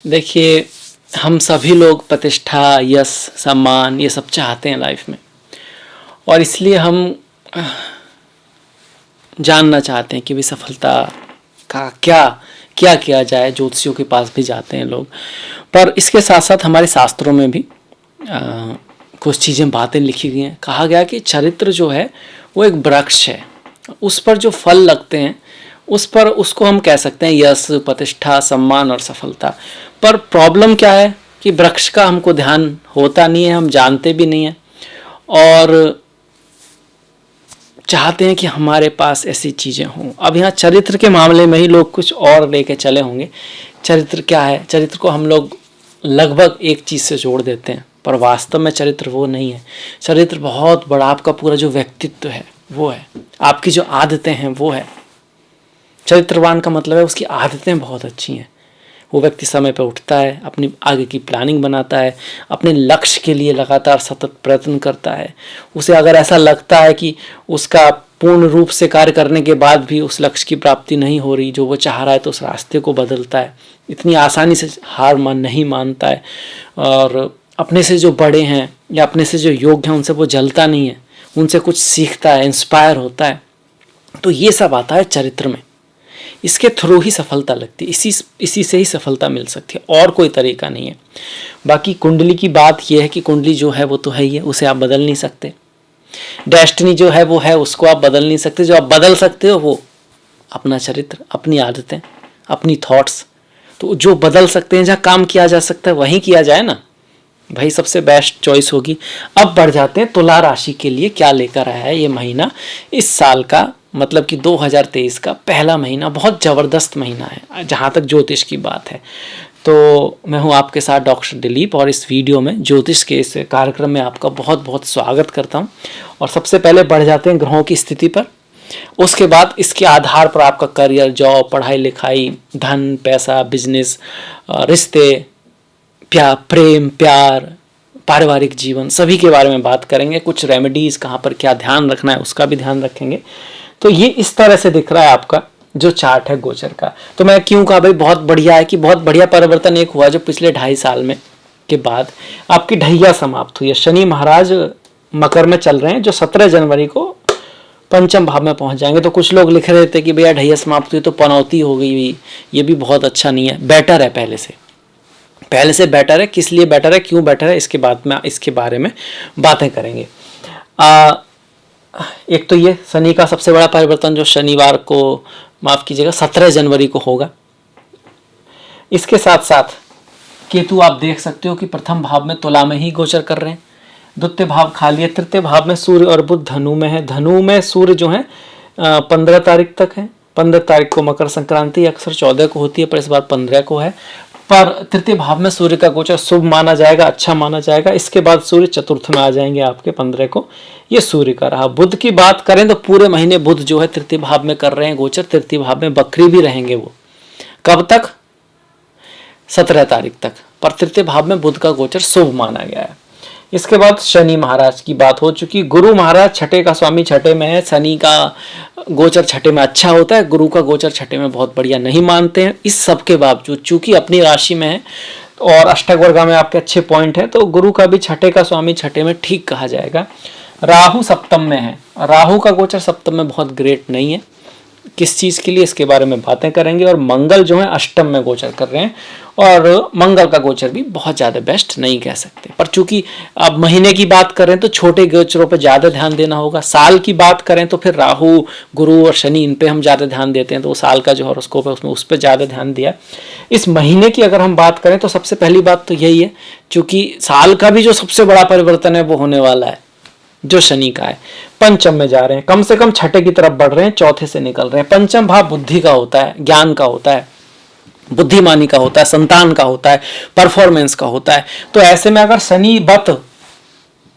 देखिए, हम सभी लोग प्रतिष्ठा, यश, सम्मान ये सब चाहते हैं लाइफ में। और इसलिए हम जानना चाहते हैं कि भी सफलता का क्या क्या किया जाए। ज्योतिषियों के पास भी जाते हैं लोग। पर इसके साथ साथ हमारे शास्त्रों में भी कुछ चीज़ें, बातें लिखी गई हैं। कहा गया कि चरित्र जो है वो एक वृक्ष है, उस पर जो फल लगते हैं उस पर उसको हम कह सकते हैं यश, प्रतिष्ठा, सम्मान और सफलता। पर प्रॉब्लम क्या है कि वृक्ष का हमको ध्यान होता नहीं है, हम जानते भी नहीं हैं और चाहते हैं कि हमारे पास ऐसी चीज़ें हों। अब यहाँ चरित्र के मामले में ही लोग कुछ और लेके चले होंगे। चरित्र क्या है? चरित्र को हम लोग लगभग एक चीज़ से जोड़ देते हैं, पर वास्तव में चरित्र वो नहीं है। चरित्र बहुत बड़ा, आपका पूरा जो व्यक्तित्व है वो है, आपकी जो आदतें हैं वो है। चरित्रवान का मतलब है उसकी आदतें बहुत अच्छी हैं। वो व्यक्ति समय पर उठता है, अपनी आगे की प्लानिंग बनाता है, अपने लक्ष्य के लिए लगातार सतत प्रयत्न करता है। उसे अगर ऐसा लगता है कि उसका पूर्ण रूप से कार्य करने के बाद भी उस लक्ष्य की प्राप्ति नहीं हो रही जो वो चाह रहा है, तो उस रास्ते को बदलता है। इतनी आसानी से हार नहीं मानता है और अपने से जो बड़े हैं या अपने से जो योग्य हैं उनसे वो जलता नहीं है, उनसे कुछ सीखता है, इंस्पायर होता है। तो ये सब आता है चरित्र में। इसके थ्रू ही सफलता लगती है, इसी से ही सफलता मिल सकती है, और कोई तरीका नहीं है। बाकी कुंडली की बात यह है कि कुंडली जो है वो तो है ही है, उसे आप बदल नहीं सकते। डेस्टिनी जो है वो है, उसको आप बदल नहीं सकते। जो आप बदल सकते हो वो अपना चरित्र, अपनी आदतें, अपनी थॉट्स। तो जो बदल सकते हैं, जहाँ काम किया जा सकता है वहीं किया जाए ना भाई, सबसे बेस्ट चॉइस होगी। अब बढ़ जाते हैं तुला राशि के लिए क्या लेकर आया है ये महीना। इस साल का मतलब कि 2023 का पहला महीना बहुत ज़बरदस्त महीना है जहाँ तक ज्योतिष की बात है। तो मैं हूँ आपके साथ डॉक्टर दिलीप और इस वीडियो में ज्योतिष के इस कार्यक्रम में आपका बहुत बहुत स्वागत करता हूँ। और सबसे पहले बढ़ जाते हैं ग्रहों की स्थिति पर, उसके बाद इसके आधार पर आपका करियर, जॉब, पढ़ाई लिखाई, धन, पैसा, बिजनेस, रिश्ते, प्रेम, प्यार, पारिवारिक जीवन, सभी के बारे में बात करेंगे। कुछ रेमेडीज़, कहाँ पर क्या ध्यान रखना है उसका भी ध्यान रखेंगे। तो ये इस तरह से दिख रहा है आपका जो चार्ट है गोचर का। तो मैं क्यों कहा भाई बहुत बढ़िया है, कि बहुत बढ़िया परिवर्तन एक हुआ जो पिछले 2.5 साल में के बाद आपकी ढैया समाप्त हुई है। शनि महाराज मकर में चल रहे हैं, जो 17 जनवरी को पंचम भाव में पहुंच जाएंगे। तो कुछ लोग लिख रहे थे कि भैया ढैया समाप्त हुई तो पनौती हो गई, ये भी बहुत अच्छा नहीं है। बेटर है, पहले से बेटर है। किस लिए बेटर है, क्यों बेटर है, इसके बाद में इसके बारे में बातें करेंगे। एक तो ये शनि का सबसे बड़ा परिवर्तन जो शनिवार को, माफ़ कीजिएगा, 17 जनवरी को होगा। इसके साथ साथ केतु आप देख सकते हो कि प्रथम भाव में तुला में ही गोचर कर रहे हैं, द्वितीय भाव खाली है, तृतीय भाव में सूर्य और बुध धनु में है। धनु में सूर्य जो है 15 तारीख तक है। 15 तारीख को मकर संक्रांति अक्सर 14 को होती है, पर इस बार 15 को है। पर तृतीय भाव में सूर्य का गोचर शुभ माना जाएगा, अच्छा माना जाएगा। इसके बाद सूर्य चतुर्थ में आ जाएंगे आपके 15 को। ये सूर्य का रहा। बुध की बात करें तो पूरे महीने बुध जो है तृतीय भाव में कर रहे हैं गोचर। तृतीय भाव में बकरी भी रहेंगे वो। कब तक? 17 तारीख तक। पर तृतीय भाव में बुध का गोचर शुभ माना गया है। इसके बाद शनि महाराज की बात हो चुकी। गुरु महाराज छठे का स्वामी छठे में है। शनि का गोचर छठे में अच्छा होता है, गुरु का गोचर छठे में बहुत बढ़िया नहीं मानते हैं। इस सब के बावजूद चूंकि अपनी राशि में है और अष्टक वर्गा में आपके अच्छे पॉइंट है, तो गुरु का भी छठे का स्वामी छठे में ठीक कहा जाएगा। राहु सप्तम में है। राहु का गोचर सप्तम में बहुत ग्रेट नहीं है। किस चीज़ के लिए, इसके बारे में बातें करेंगे। और मंगल जो है अष्टम में गोचर कर रहे हैं, और मंगल का गोचर भी बहुत ज़्यादा बेस्ट नहीं कह सकते। पर चूंकि अब महीने की बात करें तो छोटे गोचरों पर ज़्यादा ध्यान देना होगा। साल की बात करें तो फिर राहु, गुरु और शनि, इन पे हम ज़्यादा ध्यान देते हैं, तो साल का जो हॉरोस्कोप है उसमें उस पर ज़्यादा ध्यान दिया। इस महीने की अगर हम बात करें तो सबसे पहली बात तो यही है, चूँकि साल का भी जो सबसे बड़ा परिवर्तन है वो होने वाला है जो शनि का है। पंचम में जा रहे हैं, कम से कम छठे की तरफ बढ़ रहे हैं, चौथे से निकल रहे हैं। पंचम भाव बुद्धि का होता है, ज्ञान का होता है, बुद्धिमानी का होता है, संतान का होता है, परफॉर्मेंस का होता है। तो ऐसे में अगर शनि बत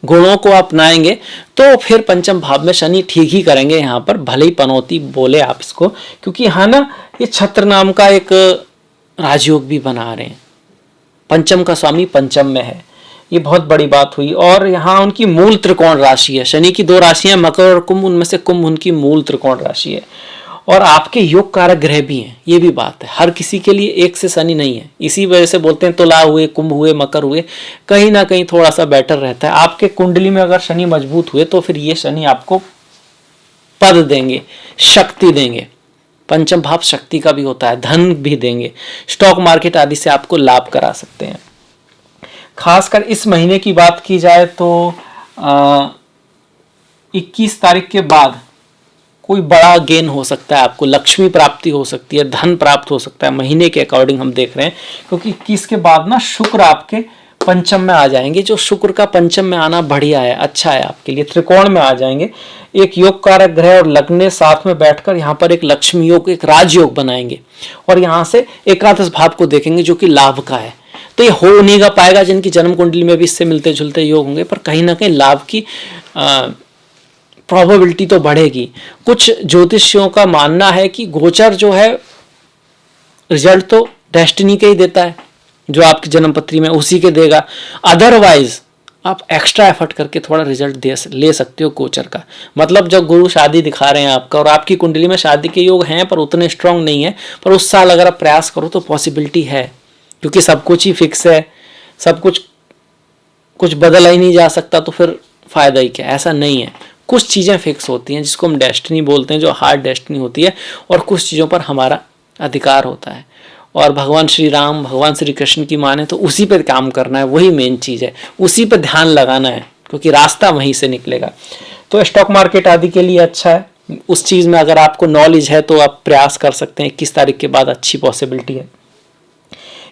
गुणों को अपनाएंगे तो फिर पंचम भाव में शनि ठीक ही करेंगे। यहाँ पर भले ही पनौती बोले आप इसको, क्योंकि यहाँ ना ये छत्र नाम का एक राजयोग भी बना रहे हैं। पंचम का स्वामी पंचम में है, ये बहुत बड़ी बात हुई। और यहाँ उनकी मूल त्रिकोण राशि है। शनि की 2 राशियां मकर और कुंभ, उनमें से कुंभ उनकी मूल त्रिकोण राशि है। और आपके योग कारक ग्रह भी हैं, ये भी बात है। हर किसी के लिए एक से शनि नहीं है, इसी वजह से बोलते हैं तुला हुए, कुंभ हुए, मकर हुए, कहीं ना कहीं थोड़ा सा बेटर रहता है। आपके कुंडली में अगर शनि मजबूत हुए तो फिर ये शनि आपको पद देंगे, शक्ति देंगे। पंचम भाव शक्ति का भी होता है, धन भी देंगे, स्टॉक मार्केट आदि से आपको लाभ करा सकते हैं। खासकर इस महीने की बात की जाए तो 21 तारीख के बाद कोई बड़ा गेन हो सकता है, आपको लक्ष्मी प्राप्ति हो सकती है, धन प्राप्त हो सकता है, महीने के अकॉर्डिंग हम देख रहे हैं। क्योंकि 21 के बाद ना शुक्र आपके पंचम में आ जाएंगे, जो शुक्र का पंचम में आना बढ़िया है, अच्छा है आपके लिए, त्रिकोण में आ जाएंगे। एक योग कारक ग्रह और लग्न साथ में बैठकर यहाँ पर एक लक्ष्मी योग, एक राजयोग बनाएंगे और यहाँ से एकादश भाव को देखेंगे जो कि लाभ का है। तो ये हो नहीं पाएगा जिनकी जन्म कुंडली में भी इससे मिलते जुलते योग होंगे, पर कहीं ना कहीं लाभ की प्रोबेबिलिटी तो बढ़ेगी। कुछ ज्योतिषियों का मानना है कि गोचर जो है रिजल्ट तो डेस्टिनी के ही देता है, जो आपकी जन्म पत्री में उसी के देगा। अदरवाइज आप एक्स्ट्रा एफर्ट करके थोड़ा रिजल्ट ले सकते हो गोचर का। मतलब जब गुरु शादी दिखा रहे हैं आपका और आपकी कुंडली में शादी के योग हैं पर उतने स्ट्रांग नहीं है, पर उस साल अगर आप प्रयास करो तो पॉसिबिलिटी है, क्योंकि सब कुछ ही फिक्स है, सब कुछ बदला ही नहीं जा सकता, तो फिर फायदा ही क्या। ऐसा नहीं है, कुछ चीज़ें फिक्स होती हैं जिसको हम डेस्टिनी बोलते हैं, जो हार्ड डेस्टिनी होती है, और कुछ चीज़ों पर हमारा अधिकार होता है। और भगवान श्री राम, भगवान श्री कृष्ण की माने तो उसी पे काम करना है, वही मेन चीज़ है, उसी पे ध्यान लगाना है, क्योंकि रास्ता वहीं से निकलेगा। तो स्टॉक मार्केट आदि के लिए अच्छा है। उस चीज़ में अगर आपको नॉलेज है तो आप प्रयास कर सकते हैं। 21 तारीख के बाद अच्छी पॉसिबिलिटी है।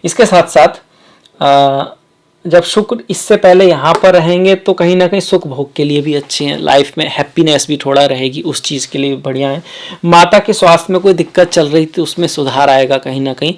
इसके साथ साथ जब शुक्र इससे पहले यहाँ पर रहेंगे तो कहीं ना कहीं सुख भोग के लिए भी अच्छे हैं, लाइफ में हैप्पीनेस भी थोड़ा रहेगी, उस चीज़ के लिए बढ़िया है। माता के स्वास्थ्य में कोई दिक्कत चल रही थी उसमें सुधार आएगा कहीं ना कहीं।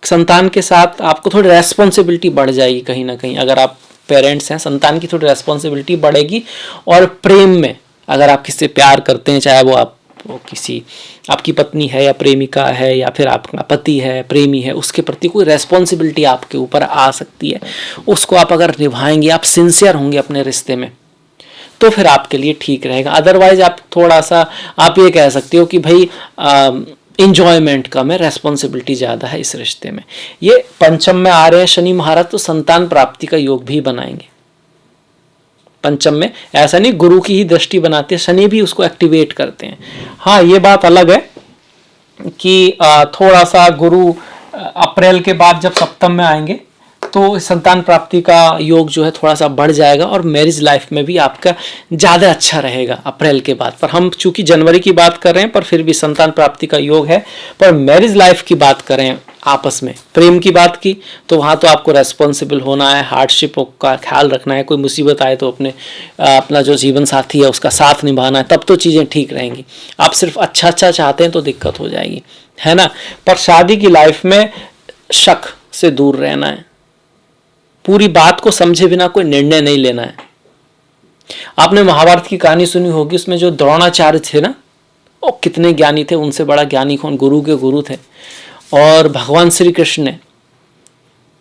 संतान के साथ आपको थोड़ी रेस्पॉन्सिबिलिटी बढ़ जाएगी कहीं ना कहीं। अगर आप पेरेंट्स हैं, संतान की थोड़ी रेस्पॉन्सिबिलिटी बढ़ेगी। और प्रेम में अगर आप किससे प्यार करते हैं, चाहे वो किसी आपकी पत्नी है या प्रेमिका है या फिर आपका पति है, प्रेमी है, उसके प्रति कोई रेस्पॉन्सिबिलिटी आपके ऊपर आ सकती है। उसको आप अगर निभाएंगे, आप सिंसियर होंगे अपने रिश्ते में, तो फिर आपके लिए ठीक रहेगा। अदरवाइज आप थोड़ा सा आप ये कह सकते हो कि भाई इंजॉयमेंट कम है, रेस्पॉन्सिबिलिटी ज़्यादा है इस रिश्ते में। ये पंचम में आ रहे हैं शनि महाराज, तो संतान प्राप्ति का योग भी बनाएंगे पंचम में। ऐसा नहीं गुरु की ही दृष्टि बनाते हैं, शनि भी उसको एक्टिवेट करते हैं। हाँ, ये बात अलग है कि थोड़ा सा गुरु अप्रैल के बाद जब सप्तम में आएंगे तो संतान प्राप्ति का योग जो है थोड़ा सा बढ़ जाएगा और मैरिज लाइफ में भी आपका ज़्यादा अच्छा रहेगा अप्रैल के बाद। पर हम चूंकि जनवरी की बात कर रहे हैं, पर फिर भी संतान प्राप्ति का योग है। पर मैरिज लाइफ की बात करें, आपस में प्रेम की बात की, तो वहाँ तो आपको रेस्पॉन्सिबल होना है, हार्डशिप का ख्याल रखना है। कोई मुसीबत आए तो अपना जो जीवन साथी है उसका साथ निभाना है, तब तो चीज़ें ठीक रहेंगी। आप सिर्फ अच्छा चाहते हैं तो दिक्कत हो जाएगी, है ना। पर शादी की लाइफ में शक से दूर रहना है, पूरी बात को समझे बिना कोई निर्णय नहीं लेना है। आपने महाभारत की कहानी सुनी होगी, उसमें जो द्रोणाचार्य थे ना, वो कितने ज्ञानी थे, उनसे बड़ा ज्ञानी कौन, गुरु के गुरु थे। और भगवान श्री कृष्ण ने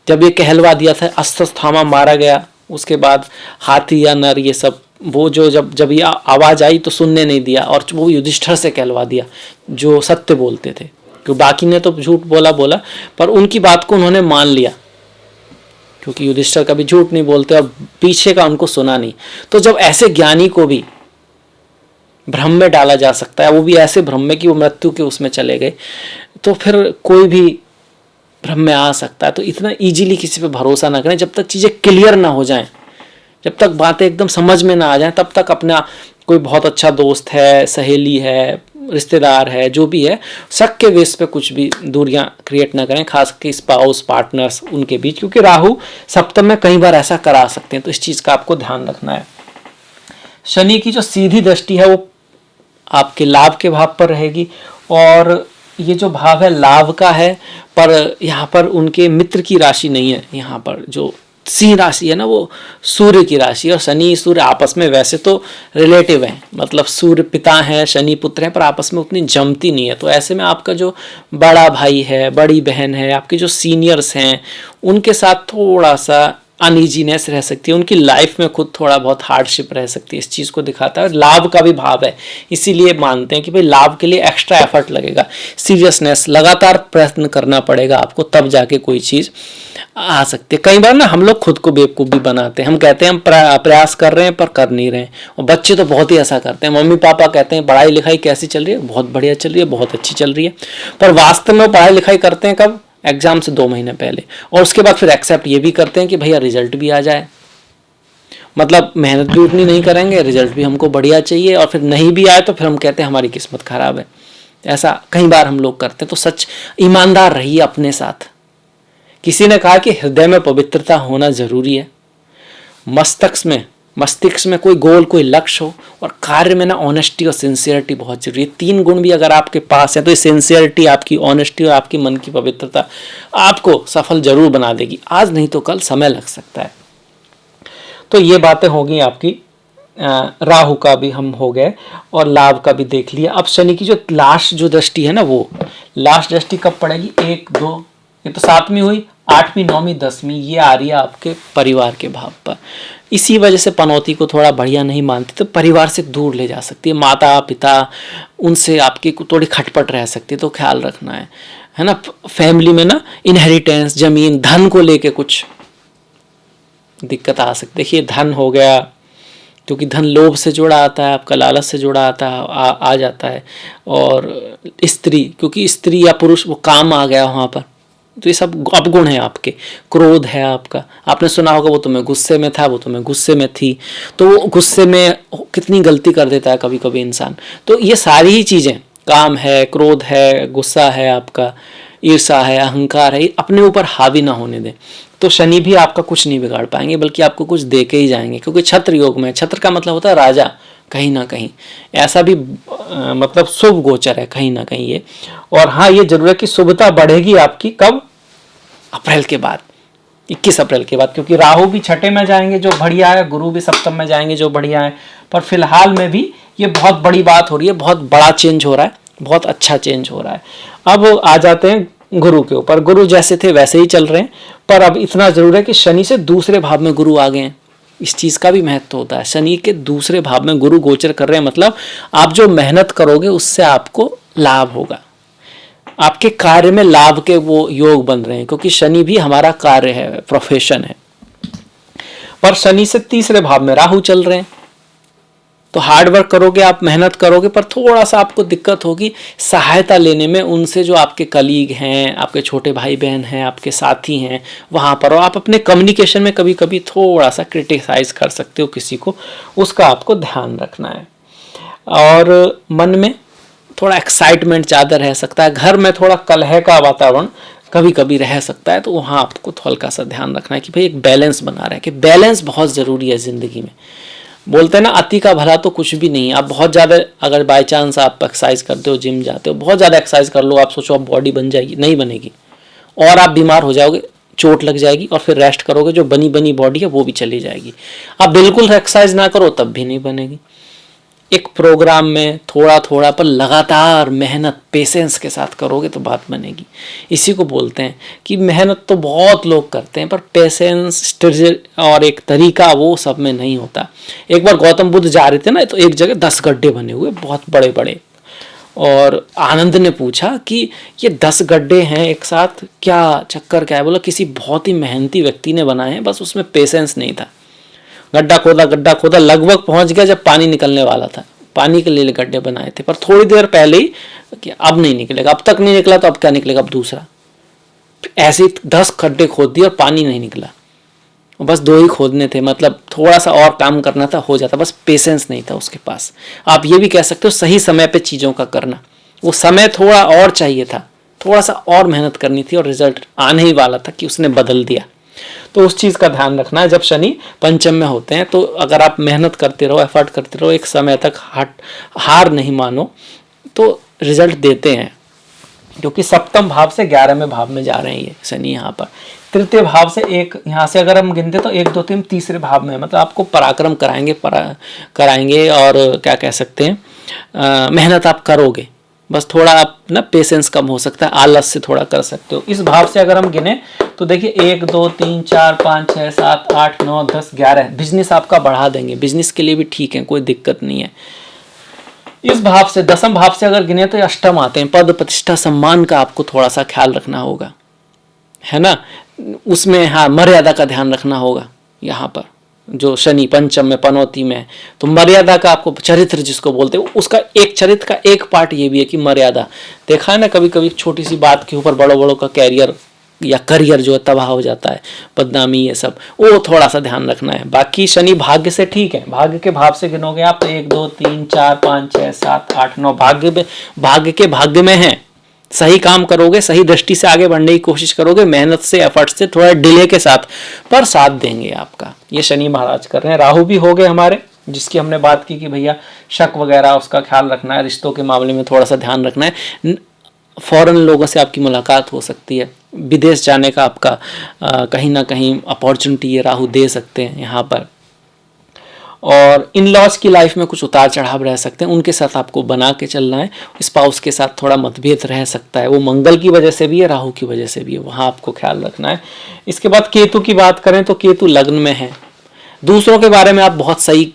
जब ये कहलवा दिया था, अश्वत्थामा मारा गया, उसके बाद हाथी या नर ये सब, वो जो जब ये आवाज़ आई तो सुनने नहीं दिया, और वो युधिष्ठिर से कहलवा दिया जो सत्य बोलते थे, क्योंकि बाकी ने तो झूठ बोला, पर उनकी बात को उन्होंने मान लिया, क्योंकि युधिष्ठिर कभी झूठ नहीं बोलते और पीछे का उनको सुना नहीं। तो जब ऐसे ज्ञानी को भी भ्रम में डाला जा सकता है, वो भी ऐसे भ्रम में कि वो मृत्यु के उसमें चले गए, तो फिर कोई भी भ्रम में आ सकता है। तो इतना इजीली किसी पे भरोसा ना करें, जब तक चीज़ें क्लियर ना हो जाएं, जब तक बातें एकदम समझ में ना आ जाएं, तब तक अपना कोई बहुत अच्छा दोस्त है, सहेली है, रिश्तेदार है, जो भी है, शक के बेस पे कुछ भी दूरियां क्रिएट ना करें, खास करके स्पाउस, पार्टनर्स उनके बीच, क्योंकि राहु सप्तम में कई बार ऐसा करा सकते हैं। तो इस चीज़ का आपको ध्यान रखना है। शनि की जो सीधी दृष्टि है वो आपके लाभ के भाव पर रहेगी, और ये जो भाव है लाभ का है, पर यहाँ पर उनके मित्र की राशि नहीं है। यहाँ पर जो सिंह राशि है ना, वो सूर्य की राशि, और शनि सूर्य आपस में वैसे तो रिलेटिव हैं, मतलब सूर्य पिता हैं, शनि पुत्र हैं, पर आपस में उतनी जमती नहीं है। तो ऐसे में आपका जो बड़ा भाई है, बड़ी बहन है, आपके जो सीनियर्स हैं, उनके साथ थोड़ा सा अनईजीनेस रह सकती है, उनकी लाइफ में खुद थोड़ा बहुत हार्डशिप रह सकती है। इस चीज़ को दिखाता है। लाभ का भी भाव है, इसीलिए मानते हैं कि भाई लाभ के लिए एक्स्ट्रा एफर्ट लगेगा, सीरियसनेस, लगातार प्रयत्न करना पड़ेगा आपको, तब जाके कोई चीज़ आ सकती है। कई बार ना हम लोग खुद को बेवकूफ़ भी बनाते हैं। हम कहते हैं हम प्रयास कर रहे हैं पर कर नहीं रहे हैं, और बच्चे तो बहुत ही ऐसा करते हैं। मम्मी पापा कहते हैं पढ़ाई लिखाई कैसी चल रही है, बहुत बढ़िया चल रही है, बहुत अच्छी चल रही है, पर वास्तव में पढ़ाई लिखाई करते हैं कब? एग्जाम से 2 महीने पहले, और उसके बाद फिर एक्सेप्ट ये भी करते हैं कि भैया रिजल्ट भी आ जाए, मतलब मेहनत भी उतनी नहीं करेंगे, रिजल्ट भी हमको बढ़िया चाहिए, और फिर नहीं भी आए तो फिर हम कहते हैं हमारी किस्मत खराब है। ऐसा कई बार हम लोग करते हैं। तो सच ईमानदार रहिए अपने साथ। किसी ने कहा कि हृदय में पवित्रता होना जरूरी है, मस्तिष्क में कोई गोल, कोई लक्ष्य हो, और कार्य में ना ऑनेस्टी और सिंसियरिटी बहुत जरूरी है। 3 गुण भी अगर आपके पास है तो ये सिंसियरिटी, आपकी ऑनेस्टी और आपकी मन की पवित्रता आपको सफल जरूर बना देगी। आज नहीं तो कल समय लग सकता है। तो ये बातें होगी आपकी। राहु का भी हम हो गए और लाभ का भी देख लिया। अब शनि की जो लास्ट जो दृष्टि है ना, वो लास्ट दृष्टि कब पड़ेगी? 1, 2, ये तो 7वीं हुई, 8वीं, 9वीं, 10वीं, ये आ रही है आपके परिवार के भाव पर। इसी वजह से पनौती को थोड़ा बढ़िया नहीं मानती, तो परिवार से दूर ले जा सकती है। माता पिता, उनसे आपकी थोड़ी खटपट रह सकती है, तो ख्याल रखना है ना। फैमिली में ना इनहेरिटेंस, जमीन, धन को लेके कुछ दिक्कत आ सकती है। देखिए धन हो गया, क्योंकि धन लोभ से जुड़ा आता है, आपका लालच से जुड़ा आता है, आ जाता है। और स्त्री, क्योंकि स्त्री या पुरुष, वो काम आ गया वहाँ पर, तो ये सब अपगुण है आपके। क्रोध है आपका, आपने सुना होगा वो तुम्हें गुस्से में था, वो तुम्हें गुस्से में थी, तो वो गुस्से में कितनी गलती कर देता है कभी कभी इंसान। तो ये सारी ही चीज़ें, काम है, क्रोध है, गुस्सा है आपका, ईर्षा है, अहंकार है, अपने ऊपर हावी ना होने दें। तो शनि भी आपका कुछ नहीं बिगाड़ पाएंगे, बल्कि आपको कुछ दे के ही जाएंगे, क्योंकि छत्र योग में, छत्र का मतलब होता है राजा, कहीं ना कहीं ऐसा भी मतलब शुभ गोचर है कहीं ना कहीं ये। और हाँ, ये जरूर है कि शुभता बढ़ेगी आपकी कब? अप्रैल के बाद, 21 अप्रैल के बाद, क्योंकि राहु भी छठे में जाएंगे जो बढ़िया है, गुरु भी सप्तम में जाएंगे जो बढ़िया है। पर फिलहाल में भी ये बहुत बड़ी बात हो रही है, बहुत बड़ा चेंज हो रहा है, बहुत अच्छा चेंज हो रहा है। अब आ जाते हैं गुरु के ऊपर। गुरु जैसे थे वैसे ही चल रहे हैं, पर अब इतना जरूर है कि शनि से दूसरे भाव में गुरु आ गए हैं। इस चीज का भी महत्व होता है। शनि के दूसरे भाव में गुरु गोचर कर रहे हैं, मतलब आप जो मेहनत करोगे उससे आपको लाभ होगा, आपके कार्य में लाभ के वो योग बन रहे हैं, क्योंकि शनि भी हमारा कार्य है, प्रोफेशन है। पर शनि से तीसरे भाव में राहु चल रहे हैं, तो हार्ड वर्क करोगे आप, मेहनत करोगे, पर थोड़ा सा आपको दिक्कत होगी सहायता लेने में उनसे, जो आपके कलीग हैं, आपके छोटे भाई बहन हैं, आपके साथी हैं वहाँ पर। और आप अपने कम्युनिकेशन में कभी कभी थोड़ा सा क्रिटिसाइज कर सकते हो किसी को, उसका आपको ध्यान रखना है। और मन में थोड़ा एक्साइटमेंट ज़्यादा रह सकता है, घर में थोड़ा कलह का वातावरण कभी कभी रह सकता है, तो वहाँ आपको हल्का सा ध्यान रखना है कि भाई एक बैलेंस बना रहे, कि बैलेंस बहुत ज़रूरी है ज़िंदगी में। बोलते हैं ना, अति का भला तो कुछ भी नहीं है। आप बहुत ज़्यादा, अगर बाई चांस आप एक्सरसाइज करते हो, जिम जाते हो, बहुत ज़्यादा एक्सरसाइज कर लो, आप सोचो आप बॉडी बन जाएगी, नहीं बनेगी, और आप बीमार हो जाओगे, चोट लग जाएगी, और फिर रेस्ट करोगे, जो बनी बनी बॉडी है वो भी चली जाएगी। आप बिल्कुल एक्सरसाइज ना करो तब भी नहीं बनेगी। एक प्रोग्राम में थोड़ा थोड़ा पर लगातार मेहनत, पेशेंस के साथ करोगे तो बात बनेगी। इसी को बोलते हैं कि मेहनत तो बहुत लोग करते हैं, पर पेशेंस और एक तरीका वो सब में नहीं होता। एक बार गौतम बुद्ध जा रहे थे ना, तो एक जगह 10 गड्ढे बने हुए, बहुत बड़े बड़े, और आनंद ने पूछा कि ये 10 गड्ढे हैं एक साथ, क्या चक्कर क्या है? बोला किसी बहुत ही मेहनती व्यक्ति ने बनाए हैं, बस उसमें पेशेंस नहीं था। गड्ढा खोदा, लगभग पहुंच गया जब पानी निकलने वाला था, पानी के लिए गड्ढे बनाए थे, पर थोड़ी देर पहले ही कि अब नहीं निकलेगा, अब तक नहीं निकला तो अब क्या निकलेगा, अब दूसरा। ऐसे 10 गड्ढे खोद दिए और पानी नहीं निकला, बस 2 ही खोदने थे, मतलब थोड़ा सा और काम करना था, हो जाता, बस पेशेंस नहीं था उसके पास। आप ये भी कह सकते हो सही समय पे चीज़ों का करना, वो समय थोड़ा और चाहिए था, थोड़ा सा और मेहनत करनी थी, और रिजल्ट आने ही वाला था कि उसने बदल दिया। तो उस चीज़ का ध्यान रखना है। जब शनि पंचम में होते हैं, तो अगर आप मेहनत करते रहो, एफर्ट करते रहो, एक समय तक हार नहीं मानो, तो रिजल्ट देते हैं। क्योंकि सप्तम भाव से 11वें भाव में जा रहे हैं ये शनि यहाँ पर। तृतीय भाव से एक, यहाँ से अगर हम गिनते तो 1, 2, 3 तीसरे भाव में, मतलब आपको पराक्रम कराएंगे और क्या कह सकते हैं, मेहनत आप करोगे, बस थोड़ा आप ना पेशेंस कम हो सकता है, आलस से थोड़ा कर सकते हो। इस भाव से अगर हम गिने तो तो देखिए 1 2 3 4 5 6 7 8 9 10 11 बिजनेस आपका बढ़ा देंगे, बिजनेस के लिए भी ठीक है, कोई दिक्कत नहीं है। इस भाव से, दसम भाव से अगर गिने तो अष्टम आते हैं, पद प्रतिष्ठा सम्मान का आपको थोड़ा सा ख्याल रखना होगा, है ना। उसमें हाँ मर्यादा का ध्यान रखना होगा। यहाँ पर जो शनि पंचम में पनौती में, तो मर्यादा का आपको, चरित्र जिसको बोलते हैं, उसका एक चरित्र का एक पार्ट ये भी है कि मर्यादा। देखा है ना कभी कभी छोटी सी बात के ऊपर बड़ों बड़ों का कैरियर या करियर जो है तबाह हो जाता है, बदनामी, ये सब, वो थोड़ा सा ध्यान रखना है। बाकी शनि भाग्य से ठीक है, भाग्य के भाव से गिनोगे आप तो 1 2 3 4 5 6 7 8 9 भाग्य के भाग्य में है। सही काम करोगे, सही दृष्टि से आगे बढ़ने की कोशिश करोगे, मेहनत से, एफर्ट से, थोड़ा डिले के साथ, पर साथ देंगे आपका। ये शनि महाराज कर रहे हैं। राहु भी हो गए हमारे, जिसकी हमने बात की कि भैया शक वगैरह उसका ख्याल रखना है, रिश्तों के मामले में थोड़ा सा ध्यान रखना है। फॉरेन लोगों से आपकी मुलाकात हो सकती है, विदेश जाने का आपका कहीं ना कहीं अपॉर्चुनिटी ये राहु दे सकते हैं यहाँ पर। और इन लॉज की लाइफ में कुछ उतार चढ़ाव रह सकते हैं, उनके साथ आपको बना के चलना है। स्पाउस के साथ थोड़ा मतभेद रह सकता है, वो मंगल की वजह से भी है, राहु की वजह से भी है, वहाँ आपको ख्याल रखना है। इसके बाद केतु की बात करें तो केतु लग्न में है। दूसरों के बारे में आप बहुत सही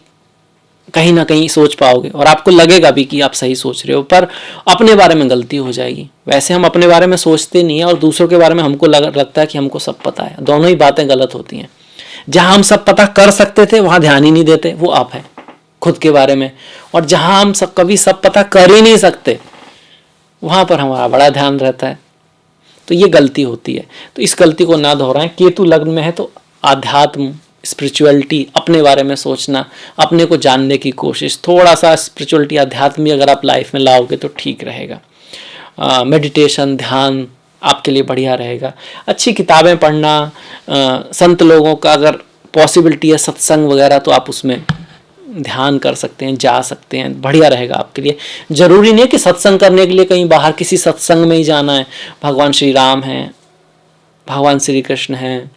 कहीं ना कहीं सोच पाओगे और आपको लगेगा भी कि आप सही सोच रहे हो, पर अपने बारे में गलती हो जाएगी। वैसे हम अपने बारे में सोचते नहीं है और दूसरों के बारे में हमको लगता है कि हमको सब पता है, दोनों ही बातें गलत होती हैं। जहां हम सब पता कर सकते थे वहां ध्यान ही नहीं देते, वो आप है खुद के बारे में। और जहां हम कभी सब पता कर ही नहीं सकते वहां पर हमारा बड़ा ध्यान रहता है, तो ये गलती होती है। तो इस गलती को ना दोहराएं। केतु लग्न में है तो आध्यात्म, स्पिरिचुअलिटी, अपने बारे में सोचना, अपने को जानने की कोशिश, थोड़ा सा स्पिरिचुअलिटी, अध्यात्म अगर आप लाइफ में लाओगे तो ठीक रहेगा। मेडिटेशन, ध्यान आपके लिए बढ़िया रहेगा। अच्छी किताबें पढ़ना, संत लोगों का अगर पॉसिबिलिटी है सत्संग वगैरह तो आप उसमें ध्यान कर सकते हैं, जा सकते हैं, बढ़िया रहेगा आपके लिए। जरूरी नहीं है कि सत्संग करने के लिए कहीं बाहर किसी सत्संग में ही जाना है। भगवान श्री राम हैं, भगवान श्री कृष्ण हैं,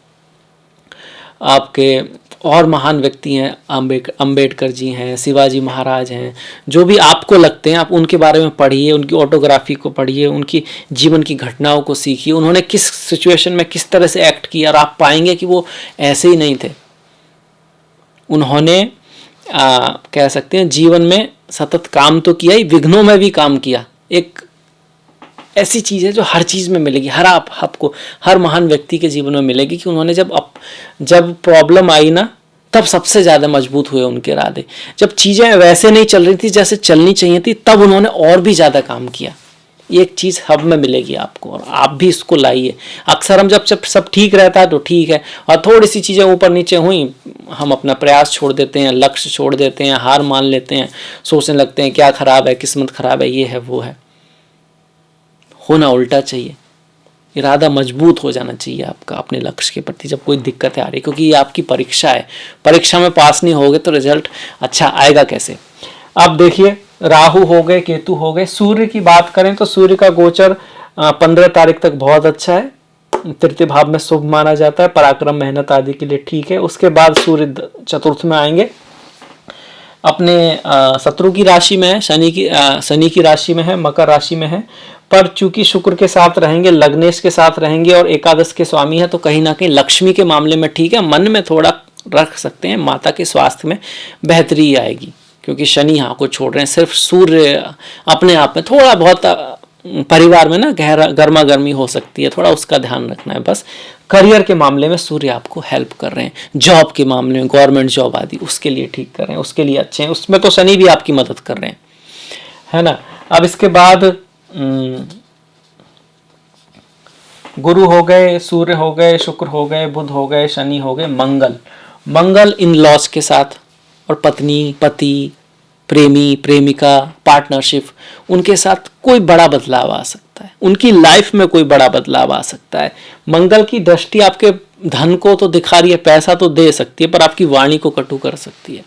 आपके और महान व्यक्ति हैं, अंबेडकर जी हैं, शिवाजी महाराज हैं, जो भी आपको लगते हैं आप उनके बारे में पढ़िए, उनकी ऑटोग्राफी को पढ़िए, उनकी जीवन की घटनाओं को सीखिए, उन्होंने किस सिचुएशन में किस तरह से एक्ट किया, और आप पाएंगे कि वो ऐसे ही नहीं थे। उन्होंने कह सकते हैं जीवन में सतत काम तो किया ही, विघ्नों में भी काम किया। एक ऐसी चीज़ है जो हर चीज़ में मिलेगी, आपको हर महान व्यक्ति के जीवन में मिलेगी कि उन्होंने जब प्रॉब्लम आई ना तब सबसे ज़्यादा मजबूत हुए उनके इरादे। जब चीज़ें वैसे नहीं चल रही थी जैसे चलनी चाहिए थी तब उन्होंने और भी ज़्यादा काम किया। ये एक चीज़ हब में मिलेगी आपको और आप भी इसको लाइए। अक्सर हम जब सब ठीक रहता है तो ठीक है, और थोड़ी सी चीज़ें ऊपर नीचे हुई हम अपना प्रयास छोड़ देते हैं, लक्ष्य छोड़ देते हैं, हार मान लेते हैं, सोचने लगते हैं क्या खराब है, किस्मत खराब है, ये है वो है। होना उल्टा चाहिए, इरादा मजबूत हो जाना चाहिए आपका अपने लक्ष्य के प्रति जब कोई दिक्कतें आ रही, क्योंकि ये आपकी परीक्षा है। परीक्षा में पास नहीं होगे तो रिजल्ट अच्छा आएगा कैसे। अब देखिए राहु हो गए, केतु हो गए। सूर्य की बात करें तो सूर्य का गोचर 15 तारीख तक बहुत अच्छा है, तृतीय भाव में शुभ माना जाता है, पराक्रम मेहनत आदि के लिए ठीक है। उसके बाद सूर्य चतुर्थ में आएंगे, अपने शत्रु की राशि में है, शनि की राशि में है, मकर राशि में है, पर चूंकि शुक्र के साथ रहेंगे, लग्नेश के साथ रहेंगे और एकादश के स्वामी है तो कहीं ना कहीं लक्ष्मी के मामले में ठीक है। मन में थोड़ा रख सकते हैं, माता के स्वास्थ्य में बेहतरी आएगी क्योंकि शनि यहाँ को छोड़ रहे हैं। सिर्फ सूर्य अपने आप में थोड़ा बहुत परिवार में ना गर्मा गर्मी हो सकती है, थोड़ा उसका ध्यान रखना है बस। करियर के मामले में सूर्य आपको हेल्प कर रहे हैं, जॉब के मामले में, गवर्नमेंट जॉब आदि उसके लिए ठीक कर रहे हैं, उसके लिए अच्छे हैं। उसमें तो शनि भी आपकी मदद कर रहे हैं, है ना। अब इसके बाद गुरु हो गए, सूर्य हो गए, शुक्र हो गए, बुध हो गए, शनि हो गए, मंगल इन लॉज के साथ और पत्नी, पति, प्रेमी, प्रेमिका, पार्टनरशिप, उनके साथ कोई बड़ा बदलाव आ सकता है, उनकी लाइफ में कोई बड़ा बदलाव आ सकता है। मंगल की दृष्टि आपके धन को तो दिखा रही है, पैसा तो दे सकती है, पर आपकी वाणी को कटु कर सकती है।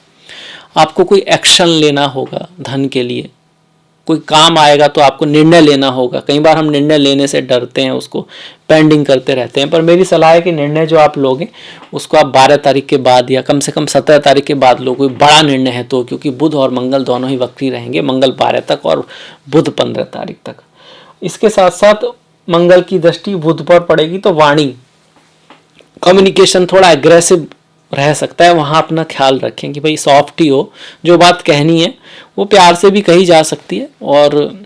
आपको कोई एक्शन लेना होगा धन के लिए, कोई काम आएगा तो आपको निर्णय लेना होगा। कई बार हम निर्णय लेने से डरते हैं, उसको पेंडिंग करते रहते हैं, पर मेरी सलाह है कि निर्णय जो आप लोगे उसको आप 12 तारीख के बाद या कम से कम 17 तारीख के बाद लो, कोई बड़ा निर्णय है तो, क्योंकि बुध और मंगल दोनों ही वक्री रहेंगे, मंगल 12 तक और बुध 15 तारीख तक। इसके साथ साथ मंगल की दृष्टि बुध पर पड़ेगी तो वाणी, कम्युनिकेशन थोड़ा एग्रेसिव रह सकता है, वहाँ अपना ख्याल रखें कि भाई सॉफ्ट ही हो, जो बात कहनी है वो प्यार से भी कही जा सकती है और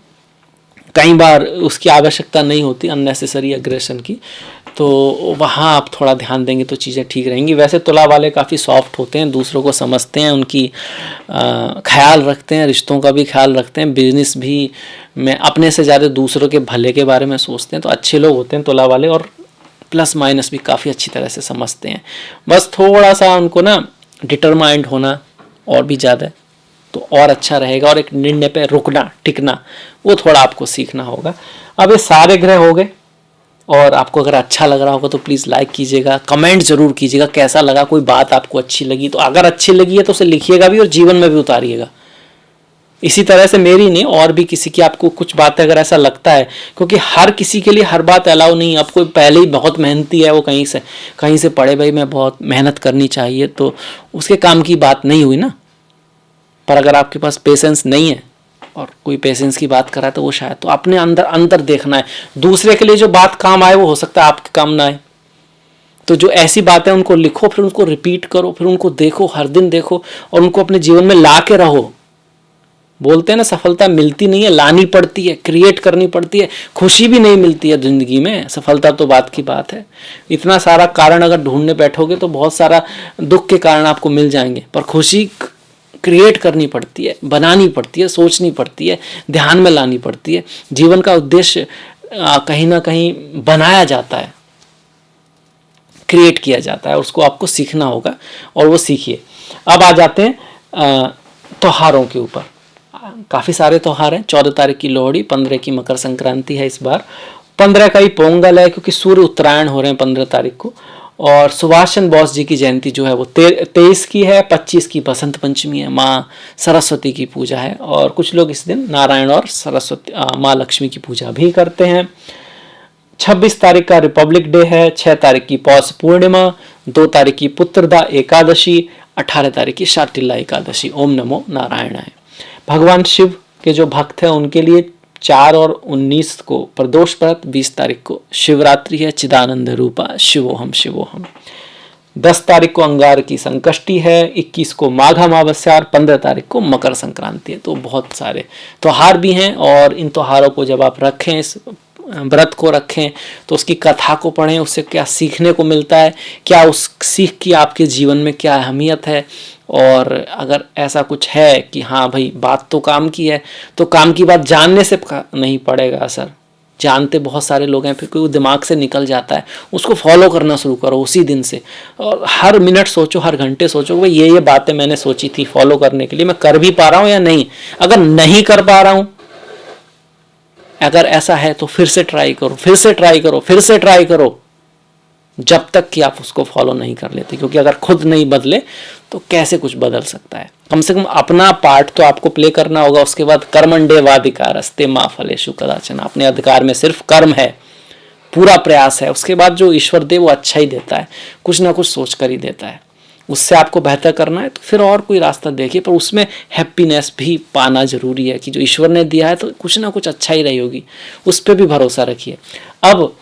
कई बार उसकी आवश्यकता नहीं होती अननेसेसरी एग्रेशन की, तो वहाँ आप थोड़ा ध्यान देंगे तो चीज़ें ठीक रहेंगी। वैसे तुला वाले काफ़ी सॉफ्ट होते हैं, दूसरों को समझते हैं, उनकी ख्याल रखते हैं, रिश्तों का भी ख्याल रखते हैं, बिजनेस भी में अपने से ज़्यादा दूसरों के भले के बारे में सोचते हैं, तो अच्छे लोग होते हैं तुला वाले और प्लस माइनस भी काफ़ी अच्छी तरह से समझते हैं। बस थोड़ा सा उनको ना डिटरमाइंड होना और भी ज़्यादा तो और अच्छा रहेगा, और एक निर्णय पे रुकना टिकना वो थोड़ा आपको सीखना होगा। अब ये सारे ग्रह हो गए, और आपको अगर अच्छा लग रहा होगा तो प्लीज़ लाइक कीजिएगा, कमेंट जरूर कीजिएगा कैसा लगा, कोई बात आपको अच्छी लगी तो अगर अच्छी लगी है तो उसे लिखिएगा भी और जीवन में भी उतारिएगा। इसी तरह से मेरी नहीं और भी किसी की आपको कुछ बातें अगर ऐसा लगता है, क्योंकि हर किसी के लिए हर बात अलाउ नहीं। आप कोई पहले ही बहुत मेहनती है, वो कहीं से पढ़े भाई मैं बहुत मेहनत करनी चाहिए, तो उसके काम की बात नहीं हुई ना। पर अगर आपके पास पेशेंस नहीं है और कोई पेशेंस की बात कर रहा है तो वो शायद तो अपने अंदर देखना है। दूसरे के लिए जो बात काम आए वो हो सकता है आपके काम ना आए, तो जो ऐसी बातें उनको लिखो, फिर उनको रिपीट करो, फिर उनको देखो, हर दिन देखो और उनको अपने जीवन में ला के रहो। बोलते हैं ना सफलता मिलती नहीं है, लानी पड़ती है, क्रिएट करनी पड़ती है। खुशी भी नहीं मिलती है जिंदगी में, सफलता तो बात की बात है। इतना सारा कारण अगर ढूंढने बैठोगे तो बहुत सारा दुख के कारण आपको मिल जाएंगे, पर खुशी क्रिएट करनी पड़ती है, बनानी पड़ती है, सोचनी पड़ती है, ध्यान में लानी पड़ती है। जीवन का उद्देश्य कहीं ना कहीं बनाया जाता है, क्रिएट किया जाता है, उसको आपको सीखना होगा और वो सीखिए। अब आ जाते हैं त्योहारों के ऊपर। काफ़ी सारे त्यौहार हैं। 14 तारीख की लोहड़ी, 15 की मकर संक्रांति है इस बार, 15 का ही पोंगल है क्योंकि सूर्य उत्तरायण हो रहे हैं 15 तारीख को, और सुभाष चंद्र बोस जी की जयंती जो है वो 23 की है, 25 की बसंत पंचमी है, माँ सरस्वती की पूजा है, और कुछ लोग इस दिन नारायण और सरस्वती माँ लक्ष्मी की पूजा भी करते हैं। 26 तारीख का रिपब्लिक डे है, 6 तारीख की पौष पूर्णिमा, 2 तारीख की पुत्रदा एकादशी, 18 तारीख की शाटिल्ला एकादशी। ओम नमो नारायण है। भगवान शिव के जो भक्त हैं उनके लिए 4 और 19 को प्रदोष व्रत, 20 तारीख को शिवरात्रि है, चिदानंद रूपा शिवोहम शिवोहम। 10 तारीख को अंगार की संकष्टी है, 21 को माघ अमावस्या और 15 तारीख को मकर संक्रांति है। तो बहुत सारे त्योहार भी हैं, और इन त्योहारों को जब आप रखें, इस व्रत को रखें, तो उसकी कथा को पढ़ें, उससे क्या सीखने को मिलता है, क्या उस सीख की आपके जीवन में क्या अहमियत है। और अगर ऐसा कुछ है कि हाँ भाई बात तो काम की है, तो काम की बात जानने से नहीं पड़ेगा असर। जानते बहुत सारे लोग हैं, फिर कोई दिमाग से निकल जाता है, उसको फॉलो करना शुरू करो उसी दिन से, और हर मिनट सोचो, हर घंटे सोचो भाई ये बातें मैंने सोची थी फॉलो करने के लिए, मैं कर भी पा रहा हूँ या नहीं। अगर नहीं कर पा रहा हूँ, अगर ऐसा है तो फिर से ट्राई करो, फिर से ट्राई करो, फिर से ट्राई करो, जब तक कि आप उसको फॉलो नहीं कर लेते। क्योंकि अगर खुद नहीं बदले तो कैसे कुछ बदल सकता है। कम से कम अपना पार्ट तो आपको प्ले करना होगा। उसके बाद कर्मण्डेवाधिकारस्ते मा फलेषु कदाचन, अपने अधिकार में सिर्फ कर्म है, पूरा प्रयास है। उसके बाद जो ईश्वर दे वो अच्छा ही देता है, कुछ ना कुछ सोच कर ही देता है। उससे आपको बेहतर करना है तो फिर और कोई रास्ता देखिए, पर उसमें हैप्पीनेस भी पाना जरूरी है कि जो ईश्वर ने दिया है तो कुछ ना कुछ अच्छा ही रही होगी, उस पर भी भरोसा रखिए। अब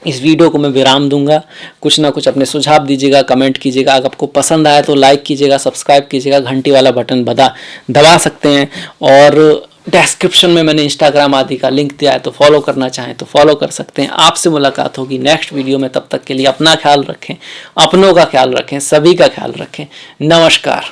इस वीडियो को मैं विराम दूंगा, कुछ ना कुछ अपने सुझाव दीजिएगा, कमेंट कीजिएगा। अगर आपको पसंद आया तो लाइक कीजिएगा, सब्सक्राइब कीजिएगा, घंटी वाला बटन दबा सकते हैं, और डिस्क्रिप्शन में मैंने इंस्टाग्राम आदि का लिंक दिया है, तो फॉलो करना चाहें तो फॉलो कर सकते हैं। आपसे मुलाकात होगी नेक्स्ट वीडियो में, तब तक के लिए अपना ख्याल रखें, अपनों का ख्याल रखें, सभी का ख्याल रखें। नमस्कार।